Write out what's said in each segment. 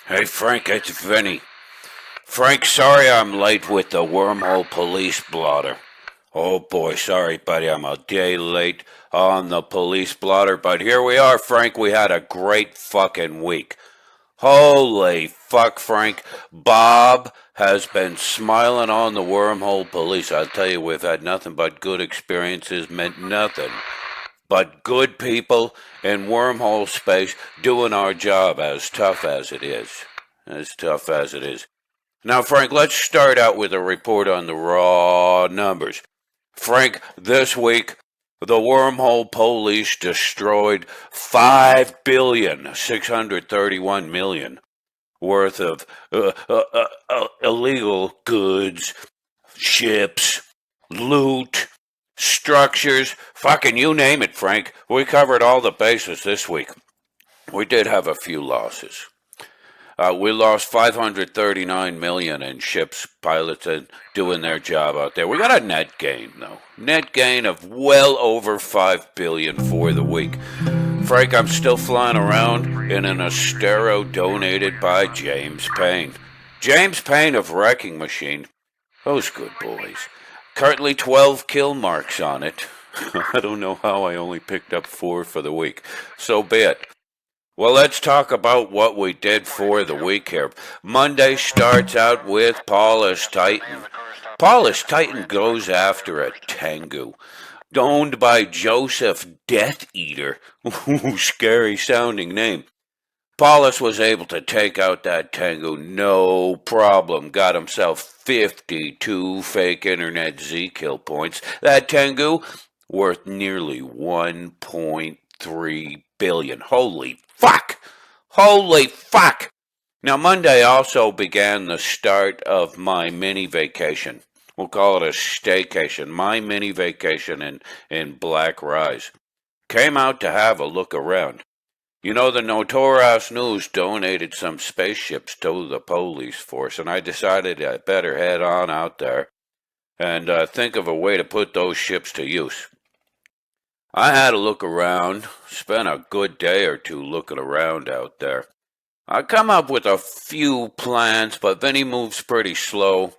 Hey Frank, it's Vinny. Frank, sorry I'm late with the wormhole police blotter. Oh boy, sorry buddy, I'm a day late on the police blotter, but here we are, Frank. We had a great fucking week. Holy fuck, Frank. Bob has been smiling on the wormhole police. I'll tell you, we've had nothing but good experiences, meant nothing but good people in wormhole space doing our job as tough as it is. As tough as it is. Now, Frank, let's start out with a report on the raw numbers. Frank, this week, the wormhole police destroyed 5,631,000,000 worth of illegal goods, ships, loot, structures, fucking you name it, Frank. We covered all the bases this week. We did have a few losses. We lost 539 million in ships, pilots, and doing their job out there. We got a net gain, though. Net gain of well over 5 billion for the week. Frank, I'm still flying around in an Astero donated by James Payne. James Payne of Wrecking Machine. Those good boys. Currently 12 kill marks on it. I don't know how I only picked up 4 for the week. So be it. Well, let's talk about what we did for the week here. Monday starts out with Paulus Titan. Paulus Titan goes after a Tengu, owned by Joseph Death Eater. Ooh, scary sounding name. Paulus was able to take out that Tengu no problem. Got himself 52 fake internet Z kill points. That Tengu worth nearly 1.3 billion. Holy fuck! Holy fuck! Now, Monday also began the start of my mini vacation. We'll call it a staycation. My mini vacation in Black Rise. Came out to have a look around. You know, the Notorious News donated some spaceships to the police force, and I decided I better head on out there and think of a way to put those ships to use. I had a look around, spent a good day or two looking around out there. I come up with a few plans, but Vinny moves pretty slow,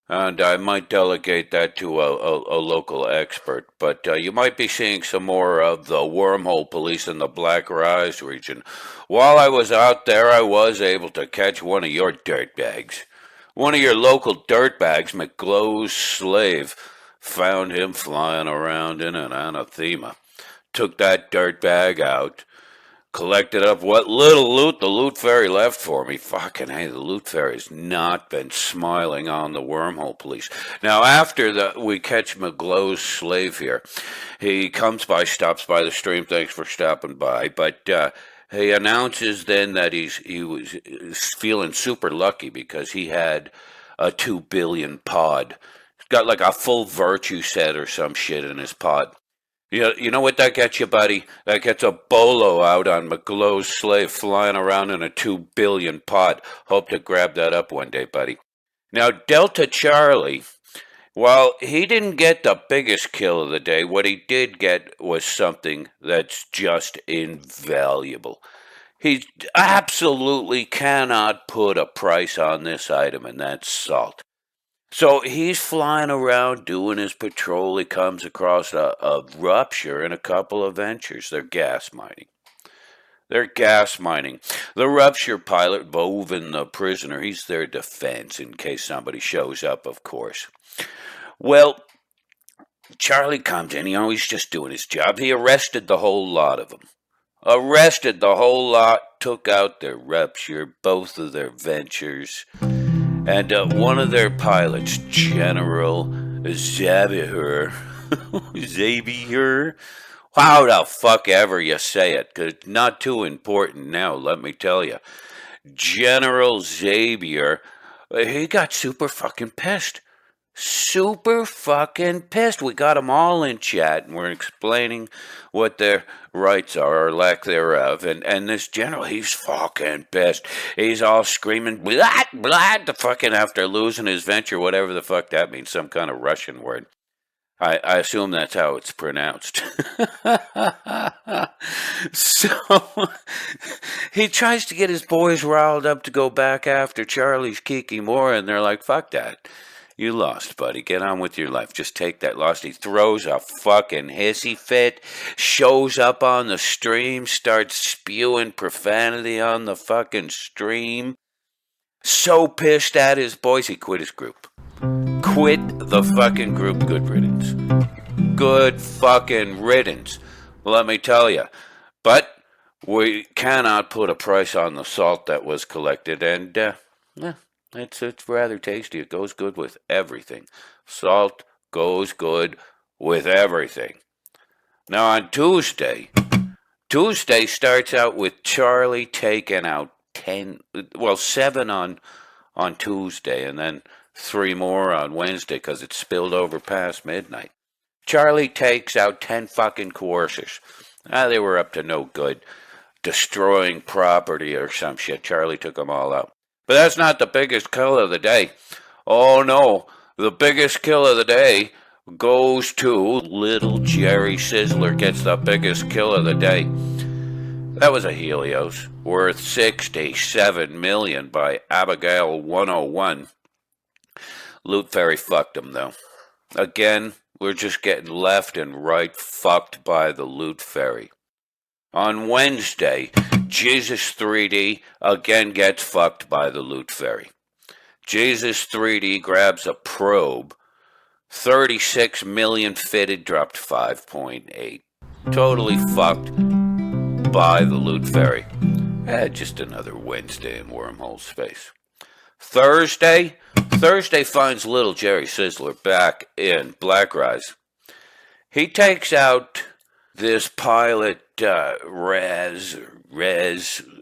and I might delegate that to a local expert. But you might be seeing some more of the wormhole police in the Black Rise region. While I was out there, I was able to catch one of your dirtbags. One of your local dirtbags, McGlow's slave. Found him flying around in an anathema. Took that dirtbag out. Collected up what little loot the loot fairy left for me. Fucking hey, the loot fairy's not been smiling on the wormhole police. Now, after we catch McGlow's slave here, he comes by, stops by the stream. Thanks for stopping by. But he announces then that he was feeling super lucky because he had a 2 billion pod. Got like a full virtue set or some shit in his pod. You know what that gets you, buddy? That gets a bolo out on McGlow's slave flying around in a 2 billion pod. Hope to grab that up one day, buddy. Now, Delta Charlie, while he didn't get the biggest kill of the day, what he did get was something that's just invaluable. He absolutely cannot put a price on this item, and that's salt. So he's flying around doing his patrol. He comes across a rupture and a couple of ventures. They're gas mining. The rupture pilot, Bovin the prisoner, he's their defense in case somebody shows up, of course. Well, Charlie comes in. He's just doing his job. He arrested the whole lot of them. Took out their rupture, both of their ventures. And one of their pilots, General Xavier, how the fuck ever you say it, because it's not too important now, let me tell you. General Xavier, he got super fucking pissed. Super fucking pissed. We got them all in chat, and we're explaining what their rights are, or lack thereof. And this general, he's fucking pissed. He's all screaming, blah, blah, the fucking after losing his venture, whatever the fuck that means, some kind of Russian word. I assume that's how it's pronounced. So he tries to get his boys riled up to go back after Charlie's Kiki Moore, and they're like, fuck that. You lost, buddy. Get on with your life. Just take that loss. He throws a fucking hissy fit, shows up on the stream, starts spewing profanity on the fucking stream. So pissed at his boys, he quit his group. Quit the fucking group. Good riddance. Good fucking riddance. Let me tell you. But we cannot put a price on the salt that was collected, and it's rather tasty. It goes good with everything. Salt goes good with everything. Now on Tuesday starts out with Charlie taking out 7 on Tuesday, and then 3 more on Wednesday because it spilled over past midnight. Charlie takes out 10 fucking coercers. They were up to no good, destroying property or some shit. Charlie took them all out. But that's not the biggest kill of the day. Oh no, the biggest kill of the day goes to little Jerry Sizzler. Gets the biggest kill of the day. That was a Helios worth $67 million by Abigail 101. Loot Fairy fucked him though. Again, we're just getting left and right fucked by the Loot Fairy. On Wednesday, Jesus 3D again gets fucked by the Loot Fairy. Jesus 3D grabs a probe. 36 million fitted, dropped 5.8. Totally fucked by the Loot Fairy. Just another Wednesday in wormhole space. Thursday finds little Jerry Sizzler back in Black Rise. He takes out this pilot Rez,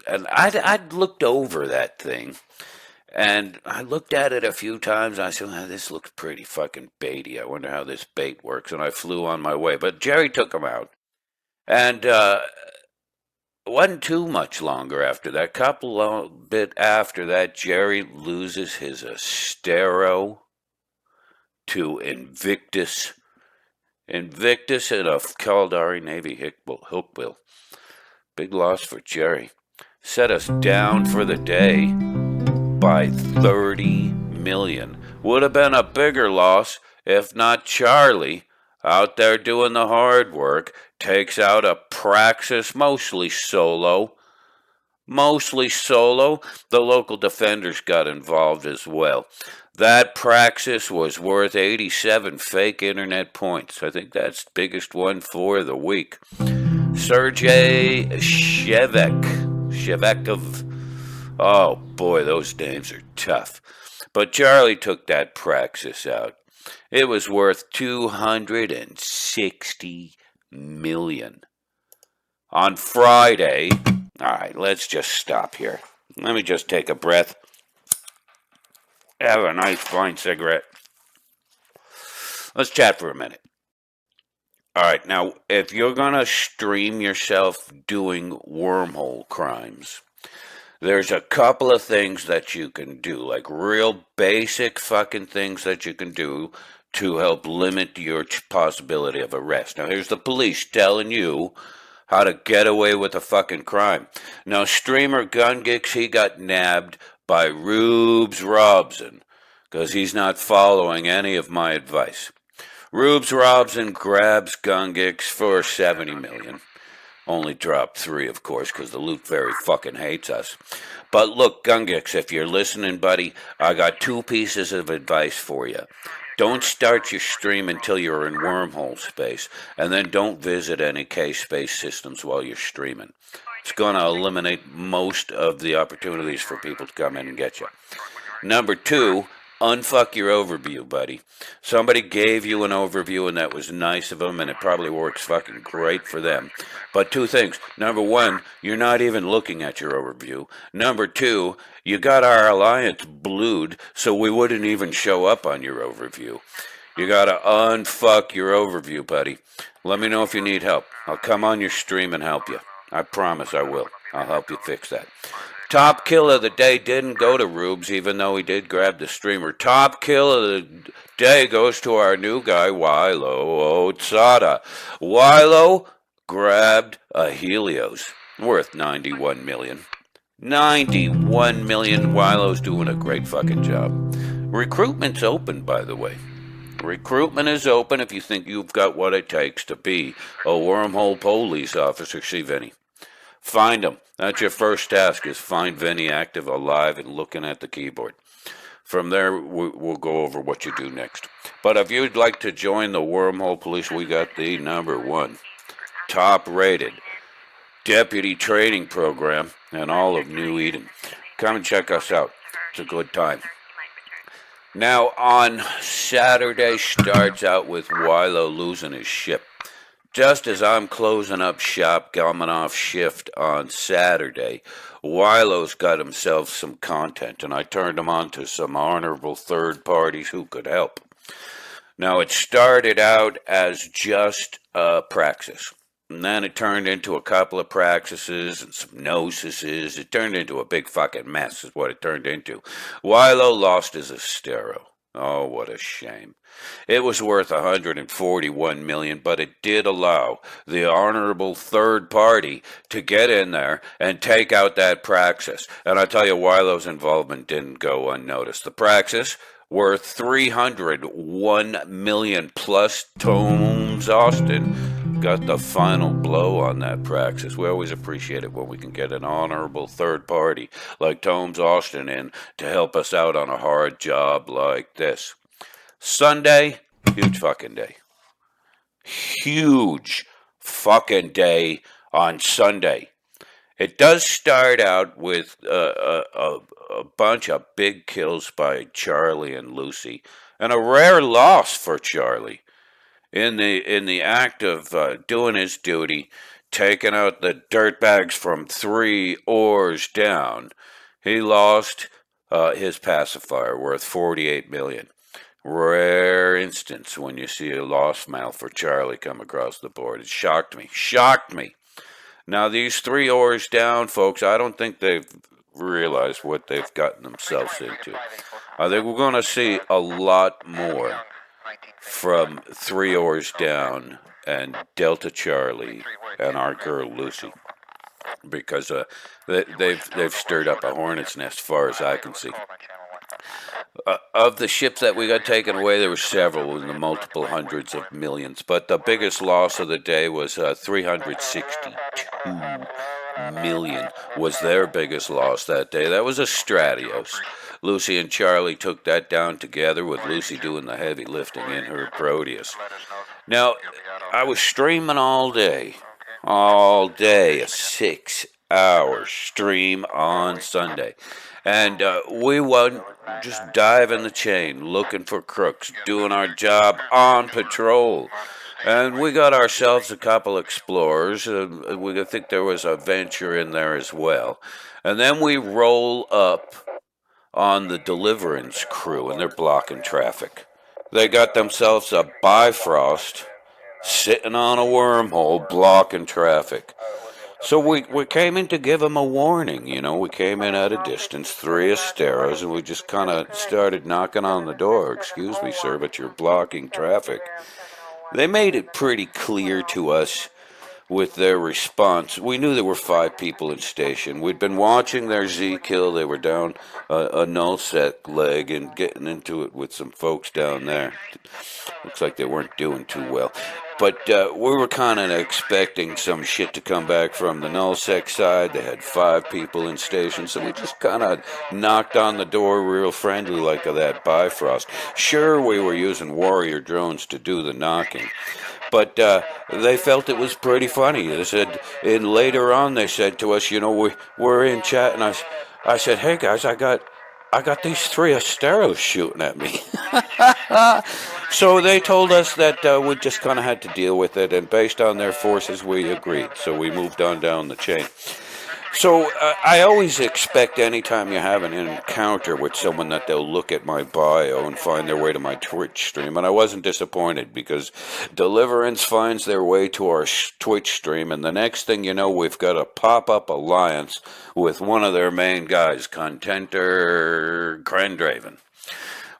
and I'd looked over that thing, and I looked at it a few times. And I said, this looks pretty fucking baity. I wonder how this bait works, and I flew on my way. But Jerry took him out, and it wasn't too much longer after that. Bit after that, Jerry loses his Astero to Invictus. Invictus and a Caldari Navy hookbill. Big loss for Jerry. Set us down for the day by 30 million. Would have been a bigger loss if not Charlie, out there doing the hard work, takes out a Praxis, mostly solo. The local defenders got involved as well. That Praxis was worth 87 fake internet points. I think that's the biggest one for the week. Sergei Shevekov. Oh boy, those names are tough. But Charlie took that Praxis out. It was worth 260 million. On Friday, all right, let's just stop here. Let me just take a breath. Have a nice fine cigarette. Let's chat for a minute. All right, now, if you're going to stream yourself doing wormhole crimes, there's a couple of things that you can do, like real basic fucking things that you can do to help limit your possibility of arrest. Now, here's the police telling you how to get away with a fucking crime. Now, streamer Gun Geeks, he got nabbed by Rubes Robson because he's not following any of my advice. Rubes Robson grabs Gun Geeks for 70 million. Only dropped 3, of course, because the Loot Fairy fucking hates us. But look, Gun Geeks, if you're listening, buddy, I got 2 pieces of advice for you. Don't start your stream until you're in wormhole space, and then don't visit any K-space systems while you're streaming. It's going to eliminate most of the opportunities for people to come in and get you. Number 2, unfuck your overview, buddy. Somebody gave you an overview, and that was nice of them, and it probably works fucking great for them. But 2 things. Number 1, you're not even looking at your overview. Number 2, you got our alliance blued, so we wouldn't even show up on your overview. You gotta unfuck your overview, buddy. Let me know if you need help. I'll come on your stream and help you. I promise I will. I'll help you fix that. Top kill of the day didn't go to Rubes, even though he did grab the streamer. Top kill of the day goes to our new guy, Wilo Otsada. Wilo, grabbed a Helios worth 91 million. 91 million. Wilo's doing a great fucking job. Recruitment's open, by the way. Recruitment is open if you think you've got what it takes to be a wormhole police officer. See Vinny. Find him. That's your first task, is find Vinny active, alive, and looking at the keyboard. From there, we'll go over what you do next. But if you'd like to join the Wormhole Police, we got the #1, top-rated deputy training program in all of New Eden. Come and check us out. It's a good time. Now, on Saturday starts out with Wilo losing his ship. Just as I'm closing up shop, coming off shift on Saturday, Wilo's got himself some content, and I turned him on to some honorable third parties who could help. Now, it started out as just a praxis, and then it turned into a couple of praxises and some gnosises. It turned into a big fucking mess is what it turned into. Wilo lost his Estero. Oh, what a shame. It was worth 141 million, but it did allow the honorable third party to get in there and take out that praxis. And I tell you, Wilo's involvement didn't go unnoticed. The praxis worth 301 million, plus Tomes Austin got the final blow on that praxis. We always appreciate it when we can get an honorable third party like Tomes Austin in to help us out on a hard job like this. Sunday, huge fucking day. Huge fucking day on Sunday. It does start out with a bunch of big kills by Charlie and Lucy, and a rare loss for Charlie. In the act of doing his duty, taking out the dirtbags from 3 oars down, he lost his pacifier worth 48 million. Rare instance when you see a loss mail for Charlie come across the board. It shocked me. Now, these 3 oars down, folks, I don't think they've realized what they've gotten themselves into. I think we're going to see a lot more from 3 oars down and Delta Charlie and our girl Lucy, because they've stirred up a hornet's nest, as far as I can see. Of the ships that we got taken away, there were several in the multiple hundreds of millions, but the biggest loss of the day was 362 million was their biggest loss that day. That was a Stratios. Lucy and Charlie took that down together, with Lucy doing the heavy lifting in her Proteus. Now, I was streaming all day, a 6-hour stream on Sunday. And we went just diving the chain, looking for crooks, doing our job on patrol. And we got ourselves a couple explorers. We think there was a venture in there as well. And then we roll up on the Deliverance crew, and they're blocking traffic. They got themselves a Bifrost sitting on a wormhole blocking traffic. So we came in to give them a warning, We came in at a distance, 3 Esteros, and we just kind of started knocking on the door. "Excuse me, sir, but you're blocking traffic." They made it pretty clear to us with their response. We knew there were 5 people in station. We'd been watching their Z-kill. They were down a nullsec leg and getting into it with some folks down there. Looks like they weren't doing too well. But we were kind of expecting some shit to come back from the nullsec side. They had 5 people in station, so we just kind of knocked on the door real friendly like that Bifrost. Sure, we were using warrior drones to do the knocking, but they felt it was pretty funny. They said, and later on they said to us, we're in chat, and I said, "Hey guys, I got these 3 Esteros shooting at me." So they told us that we just kind of had to deal with it, and based on their forces, we agreed. So we moved on down the chain. So I always expect anytime you have an encounter with someone that they'll look at my bio and find their way to my Twitch stream. And I wasn't disappointed, because Deliverance finds their way to our Twitch stream. And the next thing you know, we've got a pop-up alliance with one of their main guys, Contenter Grandraven.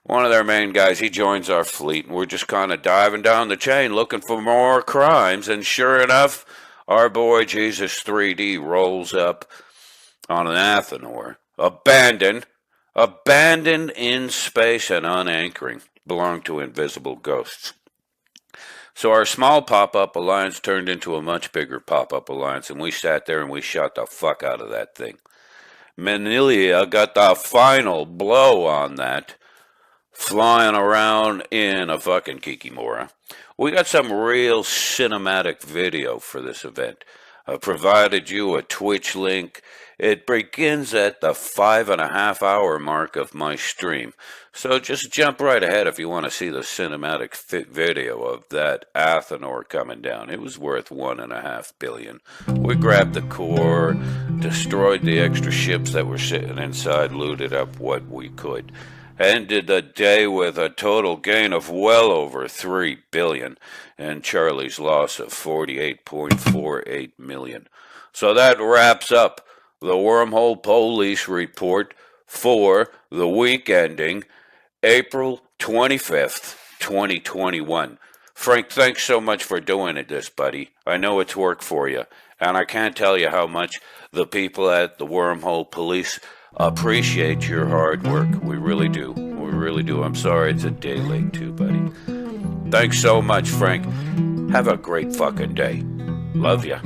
One of their main guys, he joins our fleet. And we're just kind of diving down the chain looking for more crimes. And sure enough, our boy Jesus 3D rolls up on an Athenor, abandoned in space and unanchoring, belonged to invisible ghosts. So our small pop-up alliance turned into a much bigger pop-up alliance, and we sat there and we shot the fuck out of that thing. Manilia got the final blow on that, flying around in a fucking kikimora. We got some real cinematic video for this event. I provided you a Twitch link. It begins at the 5.5 hour mark of my stream. So just jump right ahead if you want to see the cinematic video of that Athenor coming down. It was worth $1.5 billion. We grabbed the core, destroyed the extra ships that were sitting inside, looted up what we could. Ended the day with a total gain of well over $3 billion and Charlie's loss of $48.48 million. So that wraps up the Wormhole Police Report for the week ending April 25th, 2021. Frank, thanks so much for doing this, buddy. I know it's work for you, and I can't tell you how much the people at the Wormhole Police appreciate your hard work. We really do. We really do. I'm sorry it's a day late too, buddy. Thanks so much, Frank. Have a great fucking day. Love ya.